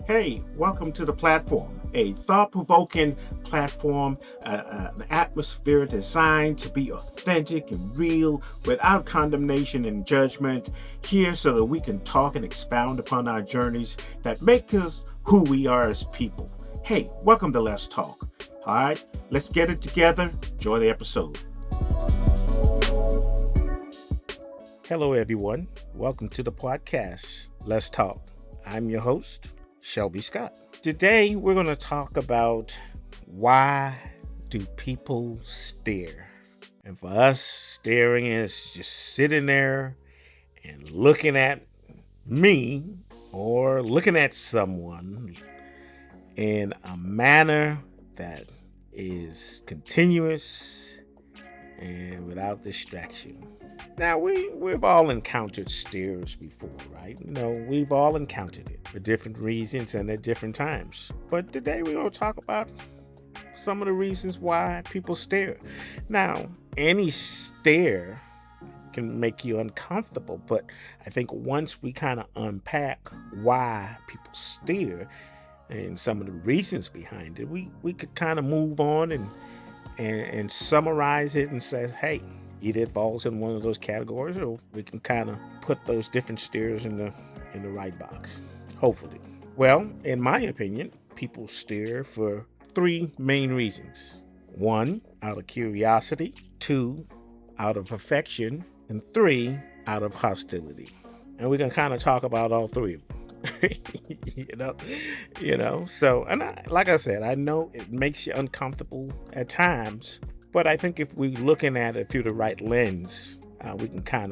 Hey, welcome to the platform, a thought provoking platform, an atmosphere designed to be authentic and real without condemnation and judgment. Here so that we can talk and expound upon our journeys that make us who we are as people. Hey, welcome to Let's Talk. All right, let's get it together. Enjoy the episode. Hello, everyone. Welcome to the podcast, Let's Talk. I'm your host, Shelby Scott. Today, we're going to talk about why do people stare? And for us, staring is just sitting there and looking at me or looking at someone in a manner that is continuous and without distraction. Now, we've all encountered stares before, right? We've all encountered it for different reasons and at different times. But today we're going to talk about some of the reasons why people stare. Now, any stare can make you uncomfortable, but I think once we kind of unpack why people stare and some of the reasons behind it, we could kind of move on and summarize it and say, hey, either it falls in one of those categories, or we can kind of put those different stares in the right box, hopefully. Well, in my opinion, people stare for three main reasons. One, out of curiosity. Two, out of affection. And three, out of hostility. And we can kind of talk about all three of them. So, and like I said, I know it makes you uncomfortable at times. But I think if we're looking at it through the right lens, we can kind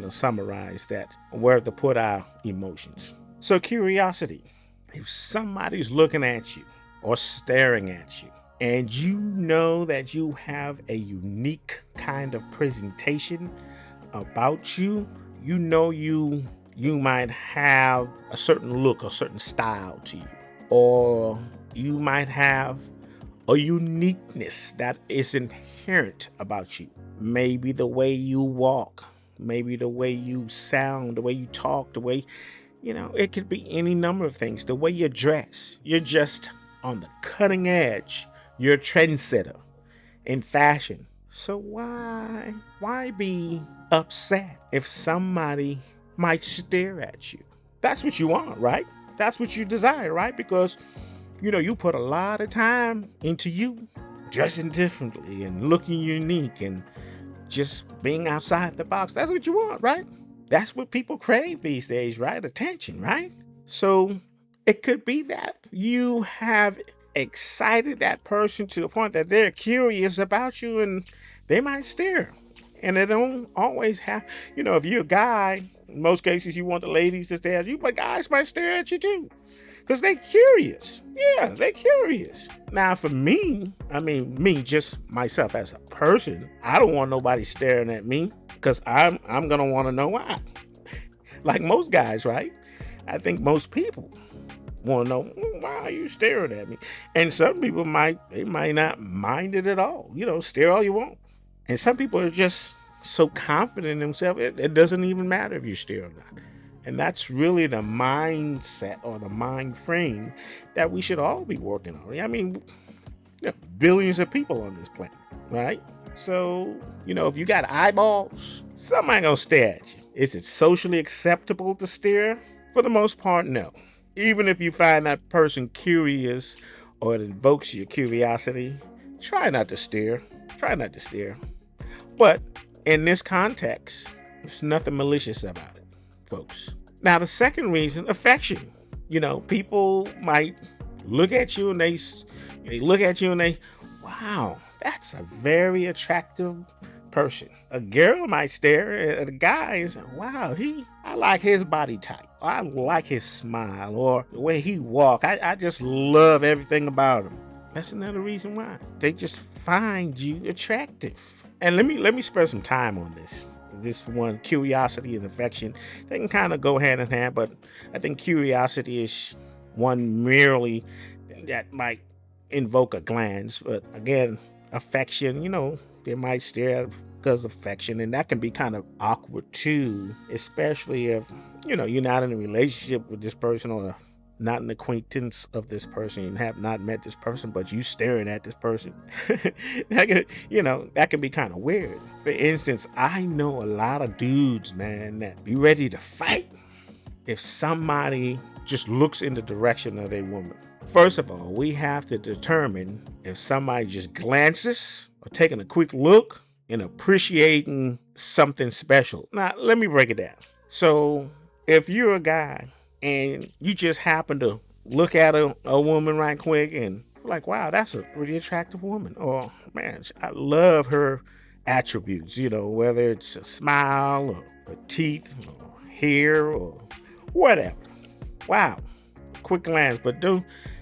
of summarize that, where to put our emotions. So curiosity. If somebody's looking at you or staring at you, and you know that you have a unique kind of presentation about you, you might have a certain look, a certain style to you, or you might have a uniqueness that is inherent about you. Maybe the way you walk, maybe the way you sound, the way you talk, the way, it could be any number of things. The way you dress, you're just on the cutting edge. You're a trendsetter in fashion. So why be upset if somebody might stare at you? That's what you want, right? That's what you desire, right? Because you put a lot of time into you dressing differently and looking unique and just being outside the box. That's what you want, right? That's what people crave these days, right? Attention, right? So it could be that you have excited that person to the point that they're curious about you and they might stare. And they don't always have, if you're a guy, in most cases you want the ladies to stare at you, but guys might stare at you too. Because they're curious. Yeah, they're curious. Now, for me, just myself as a person, I don't want nobody staring at me because I'm going to want to know why. Like most guys, right? I think most people want to know, why are you staring at me? And some people might not mind it at all. Stare all you want. And some people are just so confident in themselves, it doesn't even matter if you stare or not. And that's really the mindset or the mind frame that we should all be working on. Billions of people on this planet, right? So, if you got eyeballs, somebody gonna stare at you. Is it socially acceptable to stare? For the most part, no. Even if you find that person curious or it invokes your curiosity, try not to stare. Try not to stare. But in this context, there's nothing malicious about it, folks. Now, the second reason, affection. People might look at you and they look at you and wow, that's a very attractive person. A girl might stare at a guy and say, wow, I like his body type. I like his smile or the way he walk. I just love everything about him. That's another reason why. They just find you attractive. And let me spend some time on this. This one, curiosity and affection, they can kind of go hand in hand, but I think curiosity is one merely that might invoke a glance. But again, affection, they might stare at because of affection, and that can be kind of awkward too, especially if you're not in a relationship with this person or not an acquaintance of this person, you have not met this person, but you staring at this person. That can be kind of weird. For instance, I know a lot of dudes, man, that be ready to fight if somebody just looks in the direction of a woman. First of all, we have to determine if somebody just glances or taking a quick look and appreciating something special. Now, let me break it down. So if you're a guy and you just happen to look at a woman right quick and like, wow, that's a pretty attractive woman. Or, man, I love her attributes, whether it's a smile or her teeth or hair or whatever. Wow, quick glance. But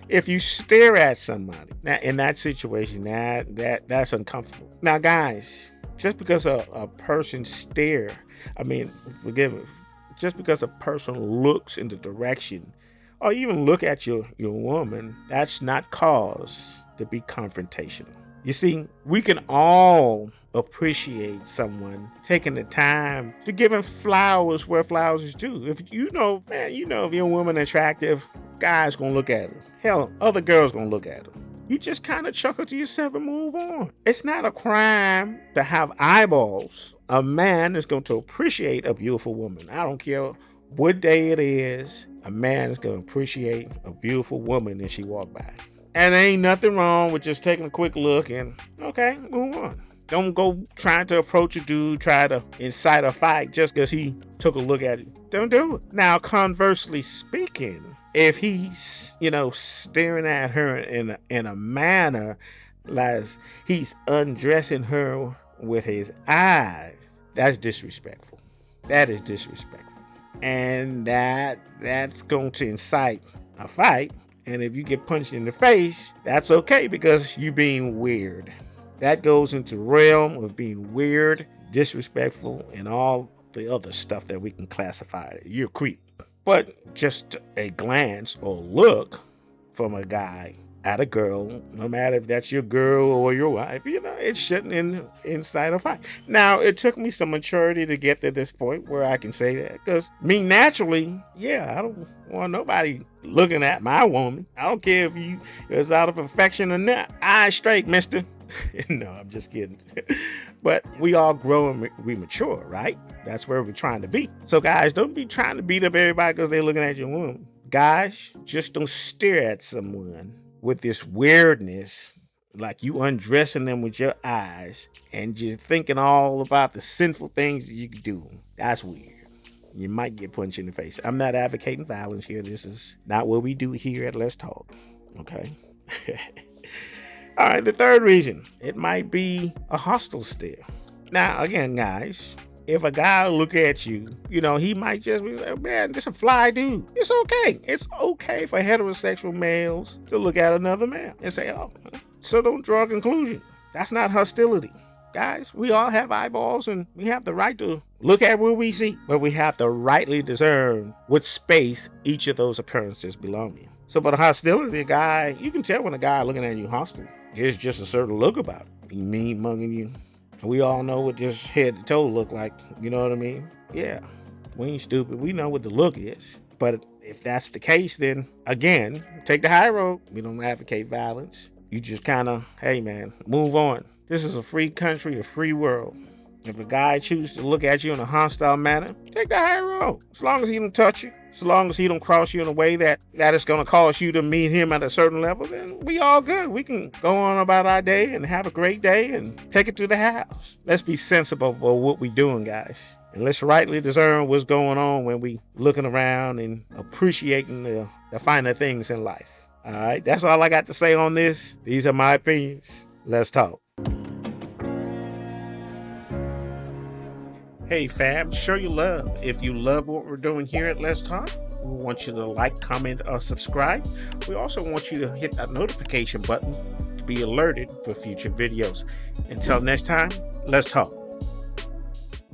if you stare at somebody in that situation, that's uncomfortable. Now, guys, just because a person just because a person looks in the direction or even look at your woman, that's not cause to be confrontational. You see, we can all appreciate someone taking the time to give him flowers where flowers is due. If if your woman attractive, guys gonna look at her. Hell, other girls gonna look at her. You just kind of chuckle to yourself and move on. It's not a crime to have eyeballs. A man is going to appreciate a beautiful woman. I don't care what day it is. A man is going to appreciate a beautiful woman as she walk by. And there ain't nothing wrong with just taking a quick look and, okay, move on. Don't go trying to approach a dude, try to incite a fight just because he took a look at it. Don't do it. Now, conversely speaking, if he's, staring at her in a manner like he's undressing her with his eyes, that's disrespectful. That is disrespectful. And that's going to incite a fight. And if you get punched in the face, that's okay because you're being weird. That goes into the realm of being weird, disrespectful, and all the other stuff that we can classify. You're a creep. But just a glance or look from a guy at a girl, no matter if that's your girl or your wife, it shouldn't incite a fight. Now, it took me some maturity to get to this point where I can say that. Because me, naturally, I don't want nobody looking at my woman. I don't care if it's out of affection or not. Eyes straight, mister. No, I'm just kidding. But we all grow and we mature, right? That's where we're trying to be. So guys, don't be trying to beat up everybody because they're looking at your woman. Guys, just don't stare at someone with this weirdness, like you undressing them with your eyes and just thinking all about the sinful things that you could do. That's weird. You might get punched in the face. I'm not advocating violence here. This is not what we do here at Let's Talk. Okay? All right, the third reason, it might be a hostile stare. Now, again, guys, if a guy look at you, he might just be like, man, this a fly dude. It's okay. It's okay for heterosexual males to look at another man and say, oh, so don't draw a conclusion. That's not hostility. Guys, we all have eyeballs and we have the right to look at what we see, but we have to rightly discern what space each of those occurrences belong in. So, but a hostility, guy, you can tell when a guy looking at you hostile. There's just a certain look about it. He mean mugging you. We all know what this head to toe look like. You know what I mean? Yeah. We ain't stupid. We know what the look is. But if that's the case, then again, take the high road. We don't advocate violence. You just kind of, hey man, move on. This is a free country, a free world. If a guy chooses to look at you in a hostile manner, take the high road. As long as he don't touch you, as long as he don't cross you in a way that is going to cause you to meet him at a certain level, then we all good. We can go on about our day and have a great day and take it to the house. Let's be sensible about what we doing, guys. And let's rightly discern what's going on when we looking around and appreciating the finer things in life. All right, that's all I got to say on this. These are my opinions. Let's talk. Hey fam, show your love. If you love what we're doing here at Let's Talk, we want you to like, comment, or subscribe. We also want you to hit that notification button to be alerted for future videos. Until next time, let's talk.